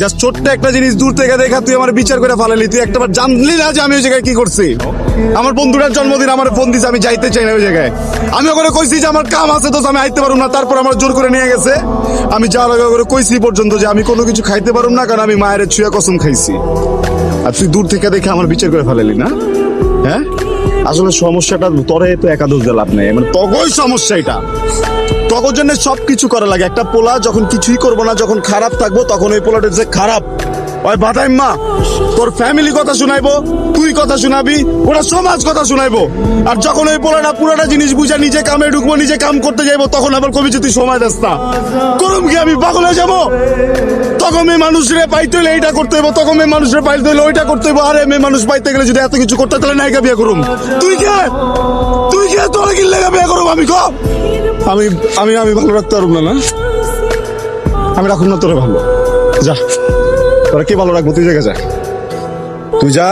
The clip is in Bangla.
জাস্ট ছোট্ট একটা জিনিস দূর থেকে দেখা তুই আমার বিচার করে ফেলালি। তুই একটাবার জানলি না যে আমি ওই জায়গায় কি করছি? আমার বন্ধুটার জন্মদিন আমার ফোন দিছে, আমি যাইতে চাই না ওই জায়গায়। আমি ওখানে কইছি যে আমার কাম আছে, তো আমি আইতে পারুম না, তারপর আমার জোর করে নিয়ে গেছে। আমি যাওয়ার আগে করে কইছি পর্যন্ত যে আমি কোনো কিছু খাইতে পারুম না, কারণ আমি মায়ের ছুঁয়া কসম খাইছি। আর তুই দূর থেকে দেখে আমার বিচার করে ফেলালি না? হ্যাঁ, আসলে সমস্যাটা তোরে তো একাদশ দিয়ে লাভ নেই, মানে তগই সমস্যা এটা। তগর জন্য সবকিছু করা লাগে। একটা পোলা যখন কিছুই করবো না, যখন খারাপ থাকবো, তখন ওই পোলাটা যে খারাপ ওই বাদাই মা তোর ফ্যামিলি কথা শুনাইবো, তুই কথা শুনাবি, ওরা সমাজ কথা শুনাইবো। আর যখন ওই পোলাটা পুরোটা জিনিস বুঝা নিজে কামে ঢুকবো, নিজে কাম করতে যাইবো, তখন আবার কবি যে তুই সময় দাস না। করুম কি আমি পাগল হয়ে যাবো? তখন মেয়ে মানুষরে পাইতে হইলে এইটা করতে হইব, তখন মেয়ে মানুষরে পাইতে হইলে ওইটা করতে হইব। আরে মেয়ে মানুষ পাইতে গেলে যদি এত কিছু করতে, তাহলে নায়িকা বিয়ে করুম। তুই কে তোরা কি লেগা বিয়ে করুম? আমি ক আমি আমি আমি ভালো রাখতে পারবো না। আমি রাখুন না তোরে ভালো। যা, তোরা কি ভালো রাখবো? তুই জায়গা যা, তুই যা।